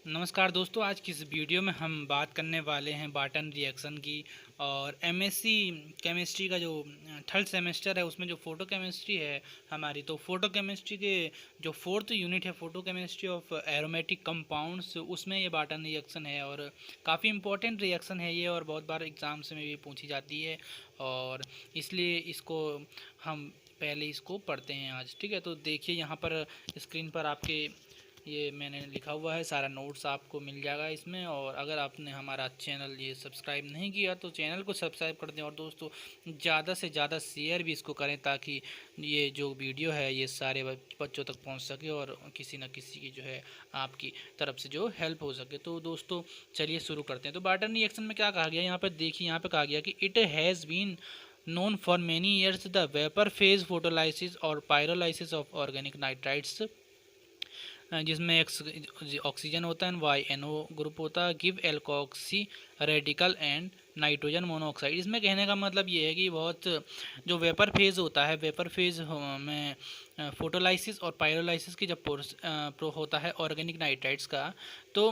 नमस्कार दोस्तों, आज की इस वीडियो में हम बात करने वाले हैं बार्टन रिएक्शन की। और एमएससी केमिस्ट्री का जो थर्ड सेमेस्टर है उसमें जो फ़ोटो केमिस्ट्री है हमारी, तो फ़ोटो केमिस्ट्री के जो फोर्थ यूनिट है photo chemistry of aromatic compounds, उसमें ये बार्टन रिएक्शन है और काफ़ी इंपॉर्टेंट रिएक्शन है ये और बहुत बार एग्ज़ाम्स में भी पूछी जाती है और इसलिए इसको हम पहले इसको पढ़ते हैं आज। ठीक है, तो देखिए यहाँ पर स्क्रीन पर आपके ये मैंने लिखा हुआ है, सारा नोट्स आपको मिल जाएगा इसमें। और अगर आपने हमारा चैनल ये सब्सक्राइब नहीं किया तो चैनल को सब्सक्राइब कर दें और दोस्तों ज़्यादा से ज़्यादा शेयर भी इसको करें ताकि ये जो वीडियो है ये सारे बच्चों तक पहुंच सके और किसी न किसी की जो है आपकी तरफ से जो हेल्प हो सके। तो दोस्तों चलिए शुरू करते हैं। तो बार्टन रिएक्शन में क्या कहा गया, यहाँ पर देखिए, यहाँ पर कहा गया कि it has been known for many years the vapor phase photolysis और pyrolysis of organic nitrites, जिसमें एक्स ऑक्सीजन होता है, वाई एन ओ ग्रुप होता है, give alkoxy radical and nitrogen monoxide. इसमें कहने का मतलब ये है कि बहुत जो वेपर फेज़ होता है, वेपर फेज़ में फोटोलाइसिस और पायरोलाइसिस की जब होता है ऑर्गेनिक नाइट्राइट्स का, तो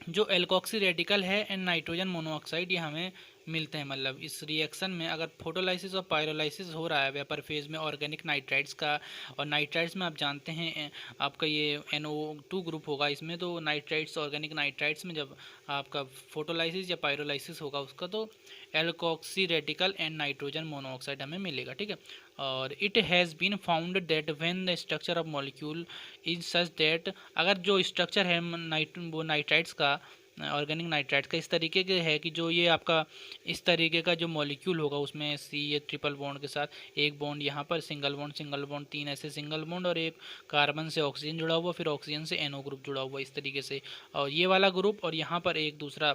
जो एल्कोक्सी रेडिकल है एंड नाइट्रोजन मोनोऑक्साइड ये हमें मिलते हैं। मतलब इस रिएक्शन में अगर फोटोलाइसिस और पायरोलाइसिस हो रहा है वेपर फेज में ऑर्गेनिक नाइट्राइट्स का, और नाइट्राइट्स में आप जानते हैं आपका ये NO2 ग्रुप होगा इसमें, तो नाइट्राइट्स ऑर्गेनिक नाइट्राइट्स में जब आपका फोटोलाइसिस या पायरोलाइसिस होगा उसका, तो alkoxy radical and nitrogen monoxide हमें मिलेगा। ठीक है, और it has been found that when the structure of molecule is such that, अगर जो स्ट्रक्चर है वो नाइट्राइट्स का, ऑर्गेनिक नाइट्राइट का इस तरीके के है कि जो ये आपका इस तरीके का जो मॉलिक्यूल होगा उसमें सी ये ट्रिपल बॉन्ड के साथ एक बॉन्ड यहाँ पर सिंगल बॉन्ड तीन ऐसे सिंगल बॉन्ड और एक कार्बन से ऑक्सीजन जुड़ा हुआ, फिर ऑक्सीजन से NO ग्रुप जुड़ा हुआ इस तरीके से, और ये वाला ग्रुप और यहाँ पर एक दूसरा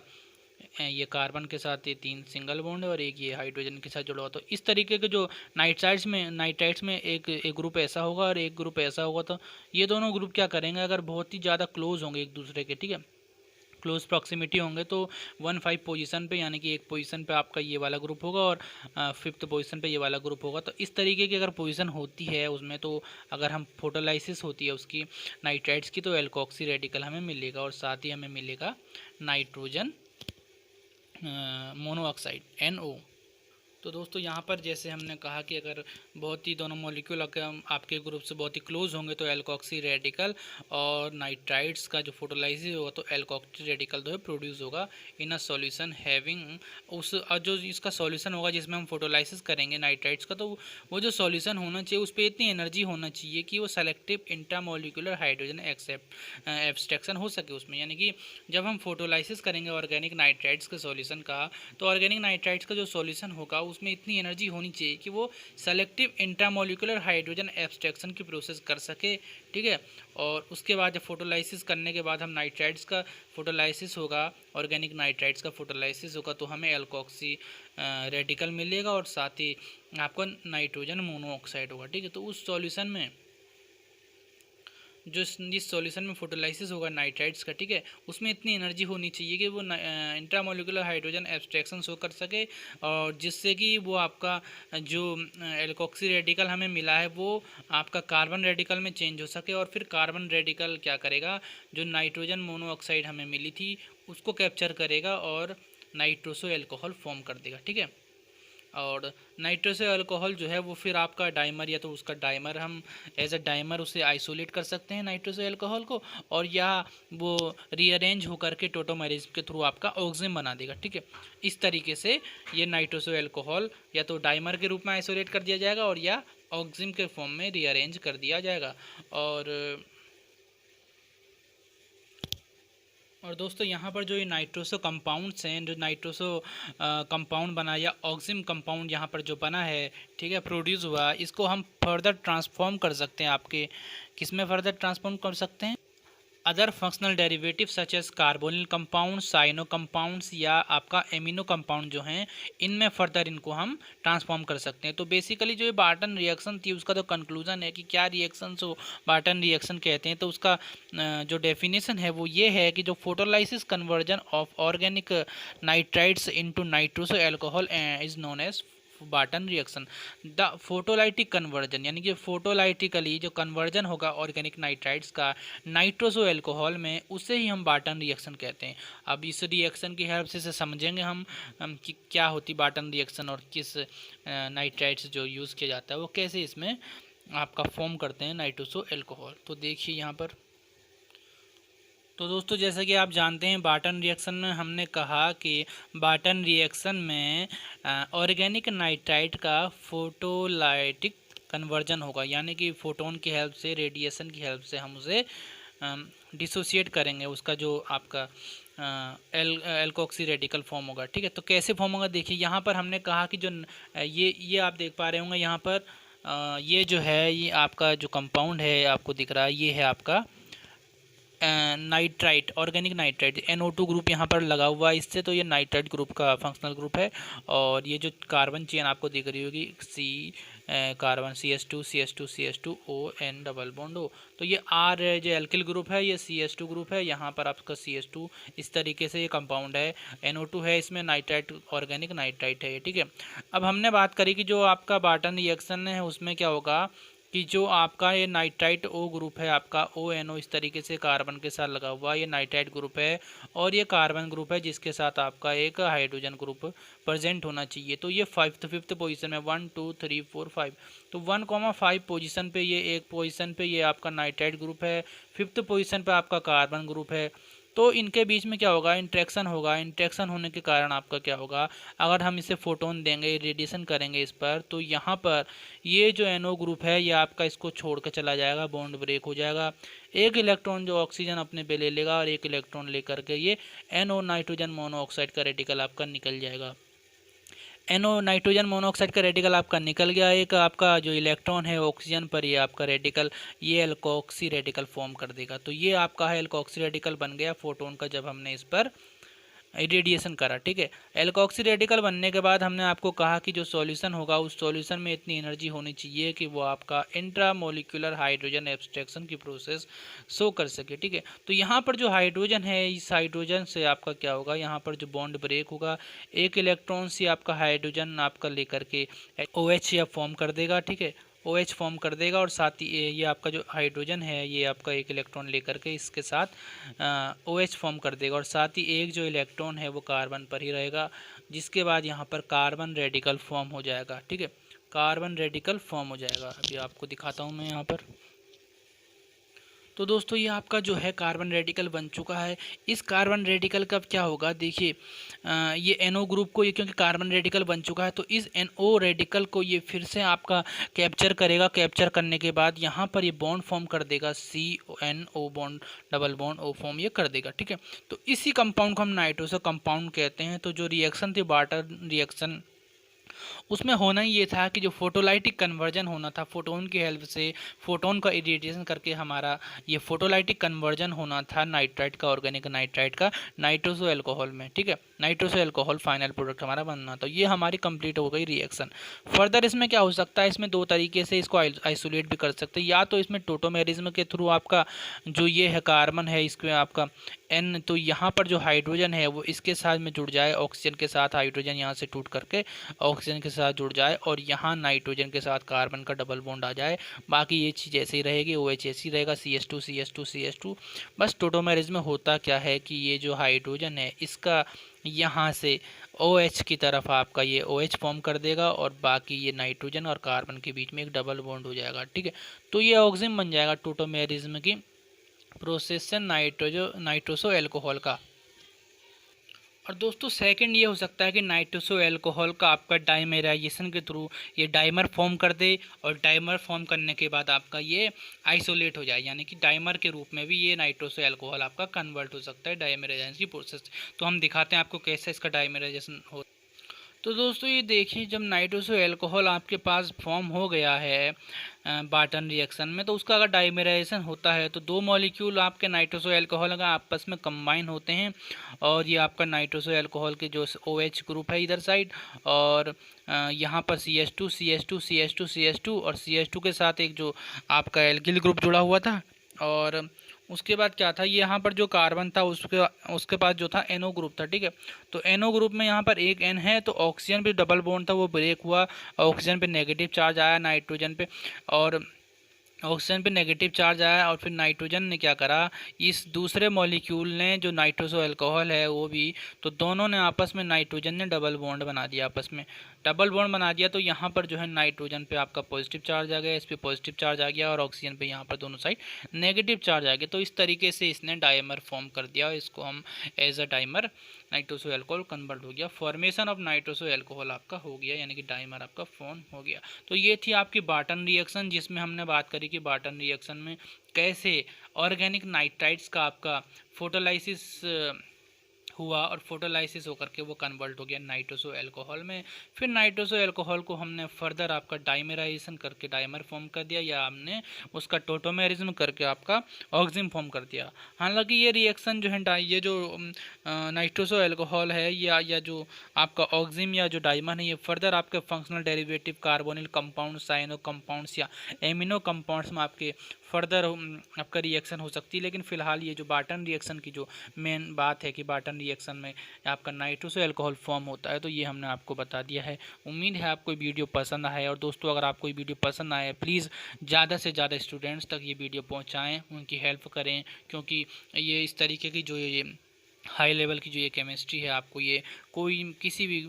ये कार्बन के साथ ये तीन सिंगल बॉन्ड है और एक ये हाइड्रोजन के साथ जुड़ा हुआ। तो इस तरीके के जो नाइट्राइट्स में एक ग्रुप ऐसा होगा और एक ग्रुप ऐसा होगा, तो ये दोनों ग्रुप क्या करेंगे, अगर बहुत ही ज़्यादा क्लोज होंगे एक दूसरे के, ठीक है, क्लोज प्रॉक्सिमिटी होंगे, तो 1-5 पोजीशन पे, यानी कि एक पोजीशन पे आपका ये वाला ग्रुप होगा और 5th पोजीशन पे ये वाला ग्रुप होगा। तो इस तरीके की अगर पोजीशन होती है उसमें, तो अगर हम फोटोलाइसिस होती है उसकी नाइट्राइट्स की, तो एल्कोक्सी रेडिकल हमें मिलेगा और साथ ही हमें मिलेगा नाइट्रोजन मोनोऑक्साइड NO। तो दोस्तों यहाँ पर जैसे हमने कहा कि अगर बहुत ही दोनों मॉलिक्यूल आपके ग्रुप से बहुत ही क्लोज होंगे तो एल्कोक्सी रेडिकल और नाइट्राइट्स का जो फोटोलाइसिस होगा तो एल्कोक्सी रेडिकल जो है प्रोड्यूस होगा इन अ सॉल्यूशन हैविंग उस, जो इसका सॉल्यूशन होगा जिसमें हम फोटोलाइसिस करेंगे नाइट्राइट्स का, तो वो जो सॉल्यूशन होना चाहिए उस पर इतनी एनर्जी होना चाहिए कि वो सेलेक्टिव इंट्रामोलिकुलर हाइड्रोजन एब्स्ट्रैक्शन हो सके उसमें। यानी कि जब हम फोटोलाइसिस करेंगे ऑर्गेनिक नाइट्राइट्स के सॉल्यूशन का, तो ऑर्गेनिक नाइट्राइट्स का जो सॉल्यूशन होगा उसमें इतनी एनर्जी होनी चाहिए कि वो सेलेक्टिव इंट्रामोलिकुलर हाइड्रोजन एब्स्ट्रैक्शन की प्रोसेस कर सके। ठीक है, और उसके बाद जब फोटोलाइसिस करने के बाद हम नाइट्राइट्स का फोटोलाइसिस होगा, ऑर्गेनिक नाइट्राइट्स का फोटोलाइसिस होगा, तो हमें एल्कोक्सी रेडिकल मिलेगा और साथ ही आपको नाइट्रोजन मोनोऑक्साइड होगा। ठीक है, तो उस सॉल्यूशन में जो जिस सॉल्यूशन में फोटोलाइसिस होगा नाइट्राइट्स का, ठीक है, उसमें इतनी एनर्जी होनी चाहिए कि वो इंट्रामोलिकुलर हाइड्रोजन एब्स्ट्रैक्शन शो कर सके, और जिससे कि वो आपका जो एल्कोक्सी रेडिकल हमें मिला है वो आपका कार्बन रेडिकल में चेंज हो सके, और फिर कार्बन रेडिकल क्या करेगा, जो नाइट्रोजन मोनोऑक्साइड हमें मिली थी उसको कैप्चर करेगा और नाइट्रोसो एल्कोहल फॉर्म कर देगा। ठीक है, और नाइट्रोसो अल्कोहल जो है वो फिर आपका डाइमर, या तो उसका डाइमर हम एज अ डाइमर उसे आइसोलेट कर सकते हैं नाइट्रोसो अल्कोहल को, और या वो रीअरेंज होकर के टोटोमेरेज के थ्रू आपका ऑक्सीजन बना देगा। ठीक है, इस तरीके से ये नाइट्रोसो अल्कोहल या तो डाइमर के रूप में आइसोलेट कर दिया जाएगा और या ऑक्सीजन के फॉर्म में रीअरेंज कर दिया जाएगा। और दोस्तों यहाँ पर जो ये नाइट्रोसो कंपाउंड्स हैं, जो नाइट्रोसो कंपाउंड बना या ऑक्सिम कंपाउंड यहाँ पर जो बना है, ठीक है, प्रोड्यूस हुआ, इसको हम फर्दर ट्रांसफॉर्म कर सकते हैं। आपके किस में फर्दर ट्रांसफॉर्म कर सकते हैं, other functional derivative such as carbonyl compound, cyano compounds या आपका एमिनो कंपाउंड जो हैं, इनमें फर्दर इनको हम ट्रांसफॉर्म कर सकते हैं। तो बेसिकली जो ये बार्टन रिएक्शन थी उसका तो कंक्लूजन है कि क्या रिएक्शन को बार्टन रिएक्शन कहते हैं, तो उसका जो डेफिनेशन है वो ये है कि जो photolysis conversion of organic nitrites into nitroso alcohol is known as Barton reaction the photolytic conversion, यानी कि फोटोलाइटिकली जो कन्वर्जन होगा ऑर्गेनिक नाइट्राइड्स का नाइट्रोसो एल्कोहल में, उसे ही हम बार्टन रिएक्शन कहते हैं। अब इस रिएक्शन की हेल्प से समझेंगे हम कि क्या होती बार्टन रिएक्शन और किस नाइट्राइड्स जो यूज़ किया जाता है वो कैसे इसमें आपका फॉर्म करते हैं नाइट्रोसो एल्कोहल। तो देखिए यहाँ पर, तो दोस्तों जैसा कि आप जानते हैं बार्टन रिएक्शन में हमने कहा कि बार्टन रिएक्शन में ऑर्गेनिक नाइट्राइड का फोटोलाइटिक कन्वर्जन होगा, यानी कि फोटोन की हेल्प से, रेडिएशन की हेल्प से हम उसे डिसोसिएट करेंगे, उसका जो आपका एल्कोक्सी रेडिकल फॉर्म होगा। ठीक है, तो कैसे फॉर्म होगा देखिए यहाँ पर हमने कहा कि जो ये आप देख पा रहे होंगे यहाँ पर ये जो है ये आपका जो कंपाउंड है आपको दिख रहा है, ये है आपका nitrite, organic nitrite, NO2 group यहाँ पर लगा हुआ है इससे, तो ये नाइट्राइट ग्रुप का फंक्शनल ग्रुप है। और ये जो कार्बन चेन आपको दिख रही होगी carbon CH2 ON double bond O, तो ये R जो एल्किल ग्रुप है, ये CH2 ग्रुप है, यहाँ पर आपका CH2, इस तरीके से ये कंपाउंड है। NO2 है इसमें, नाइट्राइट ऑर्गेनिक नाइट्राइट है ये। ठीक है, अब हमने बात करी कि जो आपका बार्टन रिएक्शन है उसमें क्या होगा कि जो आपका ये नाइट्राइट O ग्रुप है आपका ONO इस तरीके से कार्बन के साथ लगा हुआ, ये नाइट्राइट ग्रुप है और ये कार्बन ग्रुप है जिसके साथ आपका एक हाइड्रोजन ग्रुप प्रेजेंट होना चाहिए। तो ये फिफ्थ पोजीशन में 1 2 3 4 5, तो 1,5 पोजीशन पे ये, एक पोजीशन पे ये आपका नाइट्राइट ग्रुप है, फिफ्थ पोजीशन पे आपका कार्बन ग्रुप है। तो इनके बीच में क्या होगा, इंट्रैक्शन होगा। इंट्रैक्शन होने के कारण आपका क्या होगा, अगर हम इसे फोटोन देंगे, रेडिएशन करेंगे इस पर, तो यहाँ पर ये जो NO ग्रुप है ये आपका इसको छोड़ के चला जाएगा, बॉन्ड ब्रेक हो जाएगा। एक इलेक्ट्रॉन जो ऑक्सीजन अपने पे ले लेगा और एक इलेक्ट्रॉन लेकर के ये NO नाइट्रोजन मोनोऑक्साइड का रेडिकल आपका निकल जाएगा। NO नाइट्रोजन मोनोऑक्साइड का रेडिकल आपका निकल गया, एक आपका जो इलेक्ट्रॉन है ऑक्सीजन पर, ये आपका रेडिकल, ये एल्कोक्सी रेडिकल फॉर्म कर देगा। तो ये आपका है एल्कोक्सी रेडिकल बन गया फोटोन का जब हमने इस पर रेडिएशन करा। ठीक है, एल्कोक्सी रेडिकल बनने के बाद हमने आपको कहा कि जो सॉल्यूशन होगा उस सॉल्यूशन में इतनी एनर्जी होनी चाहिए कि वो आपका इंट्रामोलिकुलर हाइड्रोजन एब्स्ट्रैक्शन की प्रोसेस शो कर सके। ठीक है, तो यहाँ पर जो हाइड्रोजन है, इस हाइड्रोजन से आपका क्या होगा, यहाँ पर जो बॉन्ड ब्रेक होगा, एक इलेक्ट्रॉन से आपका हाइड्रोजन आपका लेकर के OH या फॉर्म कर देगा। ठीक है, OH फॉर्म कर देगा और साथ ही ये आपका जो हाइड्रोजन है ये आपका एक इलेक्ट्रॉन लेकर के इसके साथ OH फॉर्म कर देगा और साथ ही एक जो इलेक्ट्रॉन है वो कार्बन पर ही रहेगा, जिसके बाद यहाँ पर कार्बन रेडिकल फॉर्म हो जाएगा। ठीक है, कार्बन रेडिकल फॉर्म हो जाएगा। अभी आपको दिखाता हूँ मैं यहाँ पर। तो दोस्तों ये आपका जो है कार्बन रेडिकल बन चुका है। इस कार्बन रेडिकल का क्या होगा देखिए, ये NO ग्रुप को, ये क्योंकि कार्बन रेडिकल बन चुका है तो इस NO रेडिकल को ये फिर से आपका कैप्चर करेगा। कैप्चर करने के बाद यहाँ पर ये बॉन्ड फॉर्म कर देगा, CNO bond double bond O form ये कर देगा। ठीक है, तो इसी कंपाउंड को हम नाइट्रोसो कंपाउंड कहते हैं। तो जो रिएक्शन थी बार्टन रिएक्शन, उसमें होना ही ये था कि जो फोटोलाइटिक कन्वर्जन होना था, फोटोन की हेल्प से फोटोन का इरेडिएशन करके हमारा ये फोटोलाइटिक कन्वर्जन होना था नाइट्राइट का, ऑर्गेनिक नाइट्राइट का नाइट्रोसो एल्कोहल में। ठीक है, नाइट्रोसो एल्कोहल फाइनल प्रोडक्ट हमारा बनना, तो ये हमारी कंप्लीट हो गई रिएक्शन। फर्दर इसमें क्या हो सकता है, इसमें दो तरीके से इसको आइसोलेट भी कर सकते हैं, या तो इसमें टोटोमेरिज्म के थ्रू आपका जो ये है कार्बन है इसमें आपका N, तो यहाँ पर जो हाइड्रोजन है वो इसके साथ में जुड़ जाए, ऑक्सीजन के साथ हाइड्रोजन यहाँ से टूट करके ऑक्सीजन के साथ जुड़ जाए और यहाँ नाइट्रोजन के साथ कार्बन का डबल बॉन्ड आ जाए। बाकी ये चीज़ ऐसे ही रहेगी, OH ऐसे ही रहेगा, CH2 बस टोटोमेरिज्म में होता क्या है कि ये जो हाइड्रोजन है इसका यहाँ से OH की तरफ आपका ये OH फॉर्म कर देगा और बाकी ये नाइट्रोजन और कार्बन के बीच में एक डबल बॉन्ड हो जाएगा। ठीक है, तो ये ऑक्सीजन बन जाएगा टोटोमेरिज्म की प्रोसेस से नाइट्रोसो एल्कोहल का। और दोस्तों सेकंड ये हो सकता है कि नाइट्रोसो एल्कोहल का आपका डाइमेराइजेशन के थ्रू ये डाइमर फॉर्म कर दे और डाइमर फॉर्म करने के बाद आपका ये आइसोलेट हो जाए, यानी कि डाइमर के रूप में भी ये नाइट्रोसो एल्कोहल आपका कन्वर्ट हो सकता है डाइमेराइजेशन की प्रोसेस। तो हम दिखाते हैं आपको कैसे इसका डाइमेराइजेशन हो। तो दोस्तों ये देखिए, जब नाइट्रोसो एल्कोहल आपके पास फॉर्म हो गया है बार्टन रिएक्शन में, तो उसका अगर डाइमेराइजेशन होता है तो दो मॉलिक्यूल आपके नाइट्रोसो एल्कोहल का आपस में कंबाइन होते हैं और ये आपका नाइट्रोसो एल्कोहल के जो OH ग्रुप है इधर साइड और यहाँ पर CH2 और CH2 के साथ एक जो आपका एल्किल ग्रुप जुड़ा हुआ था और उसके बाद क्या था, यहाँ पर जो कार्बन था उसके उसके पास जो था NO ग्रुप था, ठीक है। तो NO ग्रुप में यहाँ पर एक N है, तो ऑक्सीजन पे डबल बॉन्ड था वो ब्रेक हुआ, ऑक्सीजन पे नेगेटिव चार्ज आया नाइट्रोजन पे, और ऑक्सीजन पे नेगेटिव चार्ज आया, और फिर नाइट्रोजन ने क्या करा, इस दूसरे मॉलिक्यूल ने जो नाइट्रोसो अल्कोहल है वो भी, तो दोनों ने आपस में, नाइट्रोजन ने डबल बॉन्ड बना दिया, आपस में डबल बॉन्ड बना दिया। तो यहाँ पर जो है नाइट्रोजन पे आपका पॉजिटिव चार्ज आ गया, इस पे पॉजिटिव चार्ज आ गया, और ऑक्सीजन पे यहाँ पर दोनों साइड नेगेटिव चार्ज आ गया। तो इस तरीके से इसने डाइमर फॉर्म कर दिया, इसको हम as a dimer nitroso alcohol convert हो गया, फॉर्मेशन ऑफ नाइट्रोसो अल्कोहल आपका हो गया, यानी कि डाइमर आपका फॉर्म हो गया। तो ये थी आपकी बार्टन रिएक्शन, जिसमें हमने बात करी कि बार्टन रिएक्शन में कैसे ऑर्गेनिक नाइट्राइट्स का आपका फोटोलाइसिस हुआ, और फोटोलाइसिस होकर के वो कन्वर्ट हो गया नाइट्रोसो अल्कोहल में। फिर नाइट्रोसो अल्कोहल को हमने फर्दर आपका डाइमेराइजेशन करके डाइमर फॉर्म कर दिया, या हमने उसका टोटोमेरिज्म करके आपका ऑक्सिम फॉर्म कर दिया। हालांकि ये रिएक्शन जो है, ये जो नाइट्रोसो अल्कोहल है या जो आपका ऑक्सिम या जो डाइमर है, ये फर्दर आपके functional derivative carbonyl compound, cyano compounds या एमिनो कंपाउंड्स में आपके फर्दर आपका रिएक्शन हो सकती है। लेकिन फिलहाल ये जो बार्टन रिएक्शन की जो मेन बात है कि बार्टन रिएक्शन में आपका नाइट्रोसो अल्कोहल फॉर्म होता है, तो ये हमने आपको बता दिया है। उम्मीद है आपको वीडियो पसंद आए, और दोस्तों अगर आपको ये वीडियो पसंद आए, प्लीज़ ज़्यादा से ज़्यादा स्टूडेंट्स तक ये वीडियो पहुँचाएँ, उनकी हेल्प करें, क्योंकि ये इस तरीके की जो ये हाई लेवल की जो ये केमिस्ट्री है, आपको ये कोई किसी भी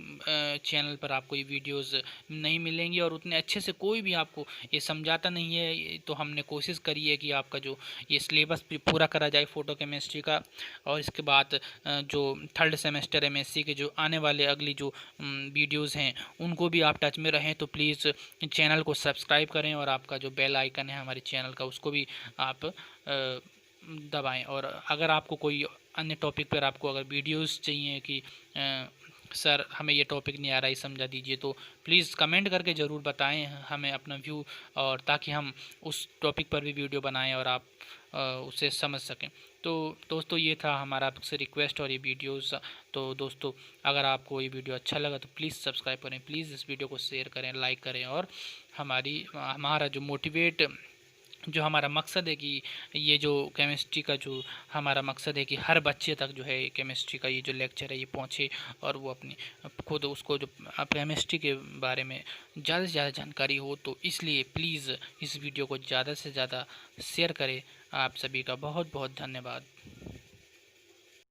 चैनल पर आपको ये वीडियोस नहीं मिलेंगी, और उतने अच्छे से कोई भी आपको ये समझाता नहीं है। तो हमने कोशिश करी है कि आपका जो ये सिलेबस पूरा करा जाए फोटो केमिस्ट्री का, और इसके बाद जो थर्ड सेमेस्टर MSc के जो आने वाले अगली जो वीडियोज़ हैं उनको भी आप टच में रहें। तो प्लीज़ चैनल को सब्सक्राइब करें, और आपका जो बेल आइकन है हमारे चैनल का उसको भी आप दबाएं। और अगर आपको कोई अन्य टॉपिक पर आपको अगर वीडियोस चाहिए कि सर हमें ये टॉपिक नहीं आ रहा है, समझा दीजिए, तो प्लीज़ कमेंट करके ज़रूर बताएं हमें अपना व्यू, और ताकि हम उस टॉपिक पर भी वीडियो बनाएं और आप उसे समझ सकें। तो दोस्तों ये था हमारा आपसे रिक्वेस्ट और ये वीडियोस। तो दोस्तों अगर आपको ये वीडियो अच्छा लगा तो प्लीज़ सब्सक्राइब करें, प्लीज़ इस वीडियो को शेयर करें, लाइक करें, और हमारा जो हमारा मकसद है कि ये जो केमिस्ट्री का जो हमारा मकसद है कि हर बच्चे तक जो है केमिस्ट्री का ये जो लेक्चर है ये पहुँचे, और वो अपनी खुद उसको जो केमिस्ट्री के बारे में ज़्यादा से ज़्यादा जानकारी हो। तो इसलिए प्लीज़ इस वीडियो को ज़्यादा से ज़्यादा शेयर करें। आप सभी का बहुत बहुत धन्यवाद।